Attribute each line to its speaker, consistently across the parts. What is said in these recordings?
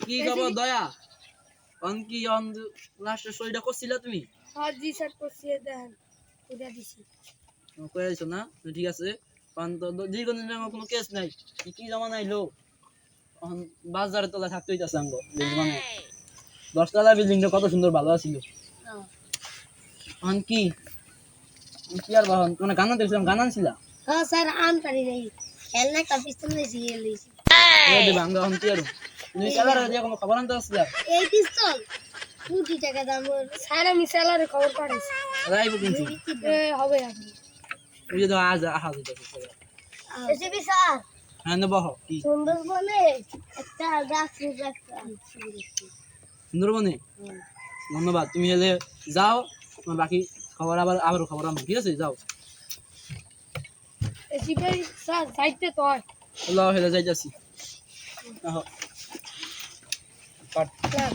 Speaker 1: কি খবর দয়া? অনকি অন লাস্টে সইটা করছিলা তুমি?
Speaker 2: হ্যাঁ জি স্যার করছি দেন পুরা দিছি
Speaker 1: কইছো না? ঠিক আছে। পান্ত দীর্ঘদিন ধরে কোনো কেস নাই। কি জমা নাইলো? বাজারে তোলা থাকতে হইতাছে আঙ্গো। মানে 10 তলা বিল্ডিংটা কত সুন্দর ভালো ছিল। অনকি কি আর বাহন মানে গানা দেখছিলাম গানা ছিলা?
Speaker 2: হ্যাঁ স্যার আন পারি নাই খেলনা একটা পিস্তল লইছি লইছি
Speaker 1: এই দে বাঙ্গা হন কি আর তুমি চালার দিয়া কোনো খবর আনতে আসছিলা?
Speaker 2: এই পিস্তল 2 টাকা দাম স্যার আমি স্যালারি খবর পাঠাইছি
Speaker 1: রাইবো কিন্তু
Speaker 2: হবে আপনি
Speaker 1: ওই যে আজ আহাজ হইতাছে।
Speaker 2: এসবি স্যার
Speaker 1: হ্যাঁ বহ কি
Speaker 2: সুন্দরবনে একটা গাছ রাখতে
Speaker 1: সুন্দরবনে ধন্যবাদ। তুমি এলে যাও, তোমার বাকি খবর আবার খবর আনবো, ঠিক আছে? যাও।
Speaker 2: এসবি স্যার সাইডে তো
Speaker 1: আল্লাহ হেলে যাইতাছি।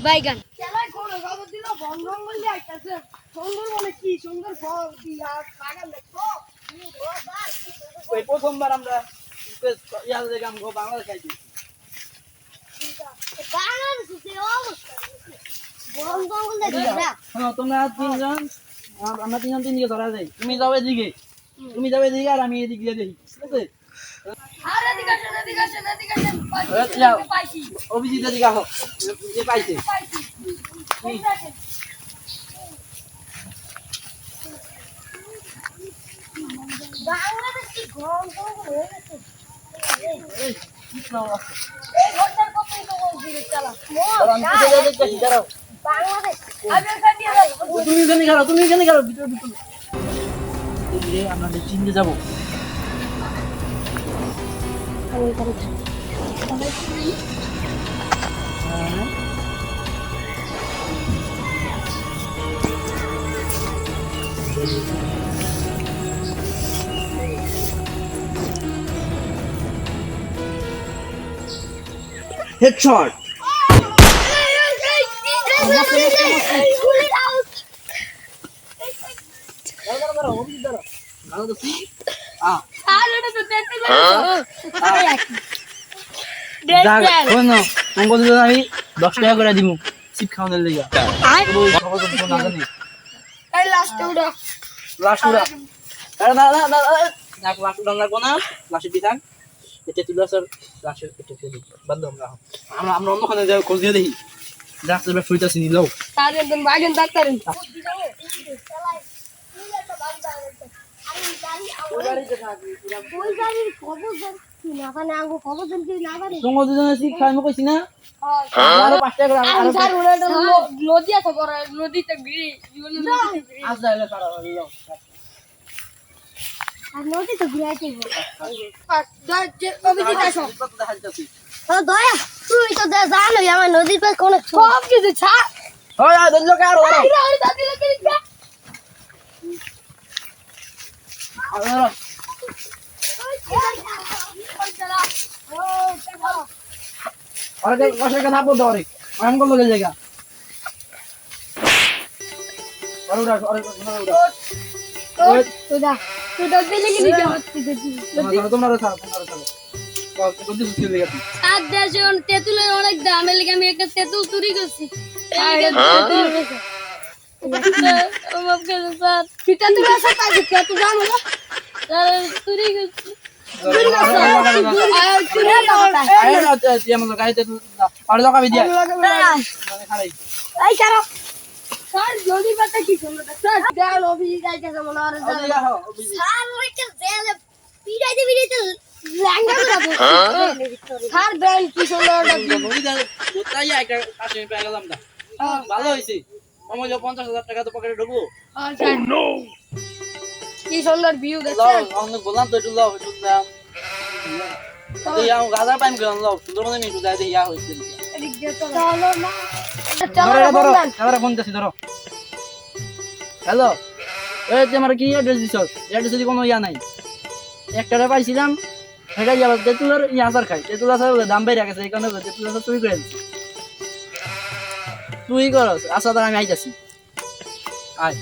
Speaker 2: বাইগান খেলায় কোন খবর দিল বন্ধন বললে আইতাছে সুন্দরবনে কি সুন্দর ফল দিয়া বাগান দেখো
Speaker 1: ওই প্রথমবার আমরা ইয়াল দেখাম গো বাংলা খাইছি।
Speaker 2: বাংলাদেশে অবস্থা বন্ধন বললে না
Speaker 1: হ্যাঁ তোমরা তিনজন আমরা তিনজন তিন দিকে ধরা যাই। তুমি যাও এদিকে, তুমি যাও এদিকে আর আমি এদিকে দিয়ে দেখি, ঠিক আছে?
Speaker 2: আরে এদিকে
Speaker 1: যাও
Speaker 2: পাইছি
Speaker 1: অভিজিৎ এদিকে আহ, যে পাইছে
Speaker 2: বাংলাদেশ কি গরম হয়ে গেছে
Speaker 1: এই, কি নাও আছে?
Speaker 2: এই ঘরটার কতই তো বলছি চালা
Speaker 1: আমি কোথায় যাই দেখতেছি, দাঁড়াও।
Speaker 2: বাংলাদেশ আমি এখানে নিয়ে যাবো
Speaker 1: তুমি এখানে গেলো, তুমি এখানে গেলো, ভিতরে ভিতরে এদিকে আমরা চিনতে যাবো। হেডশট। আমি 10 টাকা করে দিব চিপ খাওয়ানোর লেগে। লাস্ট উড়া লাস্ট উড়া লাগবো না, লাস্টের দিকে থাক। এটা তুলে আসার লাস্টের এটা ফেলে বাদ দাও। আমরা আমরা অন্যখানে যাই খোঁজ দিয়ে দেখি। রাস্তার ব্যাগ ফুইতাছি নিলো
Speaker 2: তার একদম বাগান ডাক্তারেন নদী আছে বড় নদীতে নদী তো ঘুরাইতে দয়া তুই তো জানো আমার নদীর পাশ কোন সব কিছু ছাড়
Speaker 1: জায়গা
Speaker 2: তেঁতুলের অনেক দাম এর লেগে আমি একটা তেঁতুল চুরি করছি নদীর পাতা কি সুন্দর অভিজিৎ আইতেছে মনে হয়
Speaker 1: ভালো হয়েছে। 50,000 টাকা তো পকেটে ঢুকবো।
Speaker 2: কি সুন্দর ভিউ দেখছেন
Speaker 1: বললাম তো একটু লাও একটু দাম গাঁদা পাইম গেলাম লাও সুন্দর মনে একটু যাই ইয়া হয়েছে। হ্যালো এই যে আমার কি অ্যাড্রেস দিছ? অ্যাড্রেসে কোনো ইয়া নাই। একটা পাইছিলাম সেটা যাবো তেঁতুলের আচার খাই। তেঁতুল আচার দাম বেড়ে গেছে এই কারণে তেঁতুল আচার তুই করে তুই করস আচ্ছা তারা আমি আইতাছি। আয়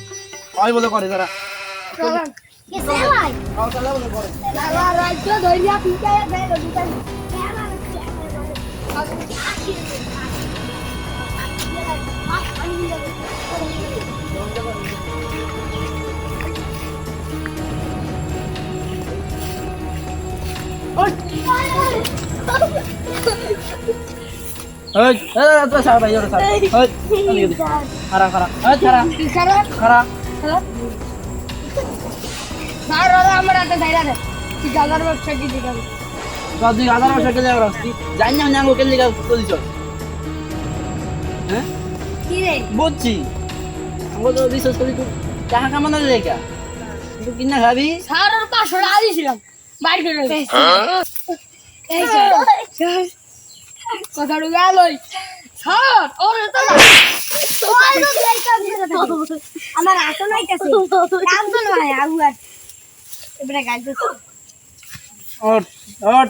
Speaker 1: ওই বলে করে তারা
Speaker 2: রাজ্য ধরিয়া পিটাইয়া দেয়
Speaker 1: তো সারা ভাই ওরা সারা খারাপ খারাপ খারাপ খারাপ
Speaker 2: স্যার ওরা আমার হাতে ধরে দে তুই গাজার ব্যবসা কি দিবি
Speaker 1: কত 2000 টাকা দেওয়া রাখছি জানি না আমি ওকে লিখা চলিছ হ্যাঁ
Speaker 2: কি রে
Speaker 1: বুঝছি আমাকে তো রিসার্চ করি টাকা কামানোর লেখা তুই কিনা খাবি
Speaker 2: স্যার ওর 500 টাকা দিয়েছিলাম বাইর করে এই স্যার কথা ঢুকে আলোই স্যার ওর তো আমার আসন আইতাছে কাম তো নয় আগুয়ার এবারে গাইতে
Speaker 1: ওট ওট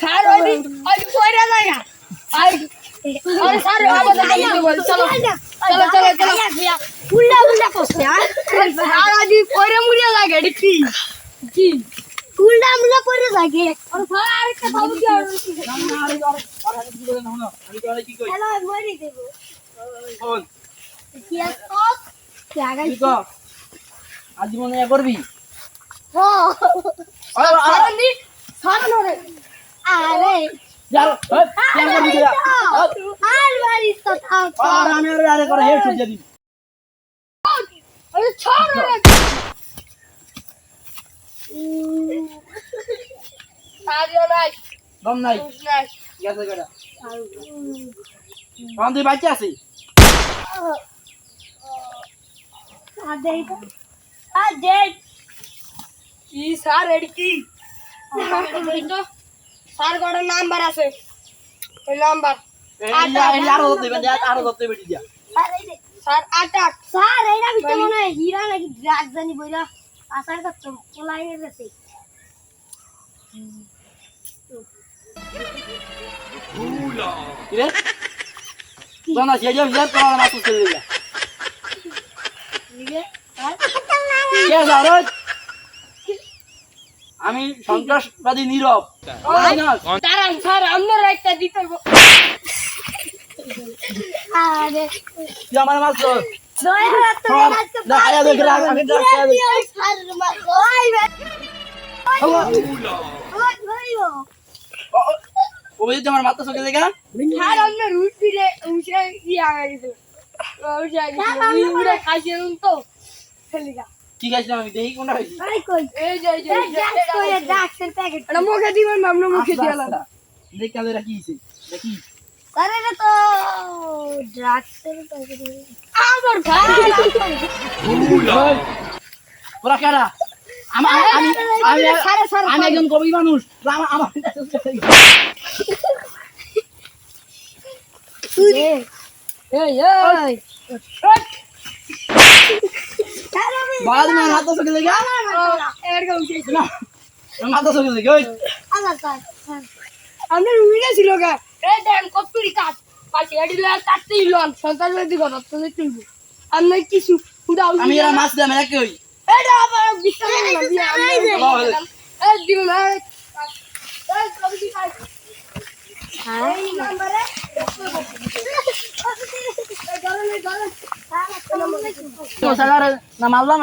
Speaker 2: স্যার ওই কইরা লাগা আই আরে স্যার আমাদের দিকে বল চলো চলো চলো চলো ফুললা ফুললা করছে আর আজ কইরা মুড়িয়া লাগে এডি কি কি ফুললা মুড়া পড়ে লাগে আর স্যার আরেকটা ভাবু কি আর
Speaker 1: আমি কি কই
Speaker 2: হ্যালো মরি দেব
Speaker 1: বল
Speaker 2: কি আসতো কি আগাই
Speaker 1: কি কর আজ মনে করবি
Speaker 2: ও সারনি সারনো রে আরে
Speaker 1: যাও কেন করবি তোরা
Speaker 2: আর বাড়ি তো থাক
Speaker 1: আর আমি আরে করে হেড ছুঁয়ে দিবি
Speaker 2: আরে ছাড় রে সারিও নাই
Speaker 1: দম নাই
Speaker 2: নাই
Speaker 1: গেছে গড়া কোন তুই বাচ্চা আছিস
Speaker 2: আদে কি স্যার এর কি স্যার কোন নাম্বার আছে এই নাম্বার
Speaker 1: আরো দতে বেটি দিয়া
Speaker 2: স্যার 88 স্যার এইটা ভিতরে মনে হয় হীরা নাকি ড্রাগ জানি বইরা আসার করতে পলাই গেছে
Speaker 1: কি রে তোনা সেজে বিয়ার তোরা মাছ চলে যা
Speaker 2: নিগে স্যার
Speaker 1: কে যারো আমি সন্ত্রাসবাদী নীরব
Speaker 2: দাঁড়ান স্যার আপনার একটা দিতে আরে
Speaker 1: তুই আমার মাছ ধর
Speaker 2: দয়া তো আজকে
Speaker 1: দেখা দেখে রাখ আমি
Speaker 2: স্যার মার ওই ভাইও
Speaker 1: ওই যে আমার মাথা চলে দেখা
Speaker 2: স্যার আপনার রুট দিলে উঠে ইয়া গেছে উঠে গেছে উড়ে খাইছেন তো খেলিগা
Speaker 1: কি গাইছিলাম আমি দেখি কোনটা হইছি
Speaker 2: আই কই এই যে ড্রাগসের প্যাকেট এটা মুখে দিবেন মামনা মুখে দিয়ালা
Speaker 1: দেখ কালে রাখিছে দেখি
Speaker 2: স্যার এটা তো ড্রাগসের প্যাকেট আমার ভাই
Speaker 1: ওরা কেডা আমি আমি একজন কবি মানুষ আমার
Speaker 2: এই এই
Speaker 1: বাদ মে মাথা চলে দেখা
Speaker 2: এরকম উঠেছে
Speaker 1: না মাথা চলে দেখা ওই
Speaker 2: আল্লাহ স্যার আমরা উড়ে ছিল গা এই দেন কতরি কাট পাশে এডিলা কাটতেই লন সন্তানবাদী কথা তো তুইব আমরা কিছু উড়াও
Speaker 1: আমি এরা মাছ দাম রাখি ওই
Speaker 2: এটা আবার বিশ্বাস না এই দিন না এই কবি কাট এই নম্বরে
Speaker 1: তো সালার না মারলাম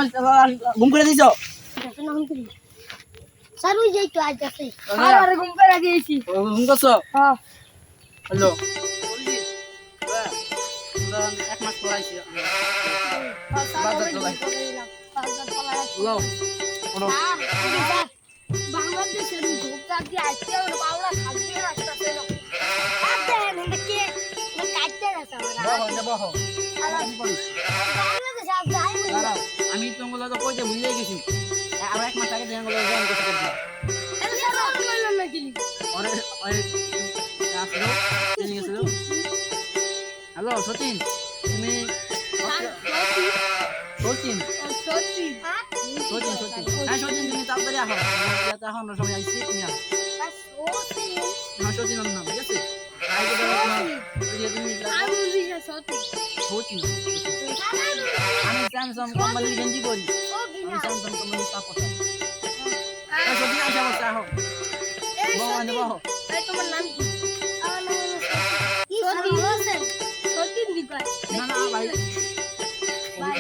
Speaker 1: ঘুম করে দিছো
Speaker 2: স্যার ওই যাই তো আজ আছে স্যার আরে ঘুম করে দিয়েছি
Speaker 1: ঘুম করছো
Speaker 2: হ্যাঁ
Speaker 1: হ্যালো এক মাস পড়াইছি
Speaker 2: বাংলাদেশের ধোকা দিয়ে আজকে ওর বাংলা খাদ্য রাখতেছে না আপনি এটাকে কাটতে গেছে বাংলাদেশ আজ যাই
Speaker 1: আমি তোমাগুলো তো কইতে ভুলে গেছি আর এক মাস আগে জঙ্গলে জয়েন করতে
Speaker 2: এটা স্যার আপনি বললেন না কি
Speaker 1: ওরে ওরে আসলো চলে গেছিল হ্যালো সচিন তুমি সচিন
Speaker 2: সত্যি
Speaker 1: সচিন সচিন হ্যাঁ সচিন তুমি তাড়াতাড়ি আসো ইয়াতে এখন সময় আইছি তুমি আসো না সচিন নাম ঠিক আছে আইকে দাও তুমি সচিন আমি স্যামসাং কোম্পানির গেঞ্জি পরি আমি স্যামসাং কোম্পানির সাপোর্ট সচিন আসা বসে আহো বাবা আনে বাবা
Speaker 2: তোমার নাম কি আমার নাম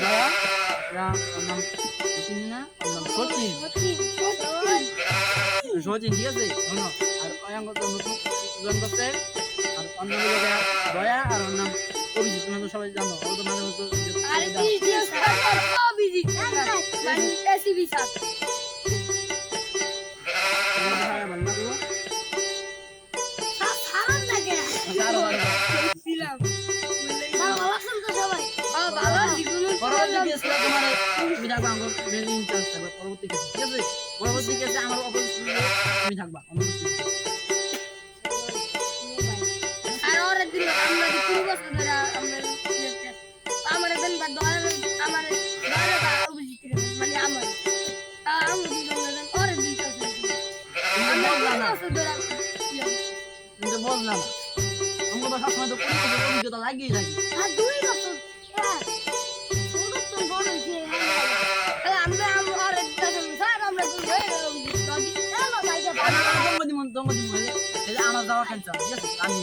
Speaker 1: দয়া ওর নাম সচিন না ওর নাম সচিন সচিন ঠিক আছে শোনো আর অয়াঙ্গ তো নতুন জন করতে আর অন্য লোকেরা দয়া আর ওর নাম অভিজিৎ তোমরা তো সবাই জানো ও তো মাঝে মধ্যে
Speaker 2: আরে বিজিএস অভিজিৎ মানে এসিবি স্যার সারান লাগে দিলাম ভালো আছেন তো সবাই ভালো জীবন
Speaker 1: পরবর্তী কেসটা তোমার তুমি থাকবা আমার মেন ইনচার্জ থাকবা পরবর্তী কেস ঠিক আছে পরবর্তী কেসে আমার অপোজিট তুমি থাকবা অনুমতি
Speaker 2: আর ওরে দিন আমরা দি পুরো বছর ধরে আমরা আমার দিন বাদ আমার অভিজিৎ মানে আমার আমি দিন ওরে দিন
Speaker 1: কিন্তু বললাম আমাকে তো সবসময় তো অভিজ্ঞতা লাগিয়ে থাকে
Speaker 2: আর 2 বছর ছোট বড় হইছে আমরা ওরে দিন স্যার আমরা তো হয়ে গেল অভিজিৎ হ্যালো ভাই
Speaker 1: দঙ্গদি হলে এই যে আমার যাওয়া ক্যান্সার ঠিক আছে আমি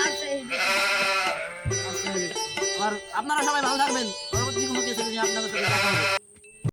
Speaker 2: আচ্ছা এই
Speaker 1: আর আপনারা সবাই ভালো থাকবেন পরবর্তী কোনো কেসে আপনাদের সাথে দেখা হবে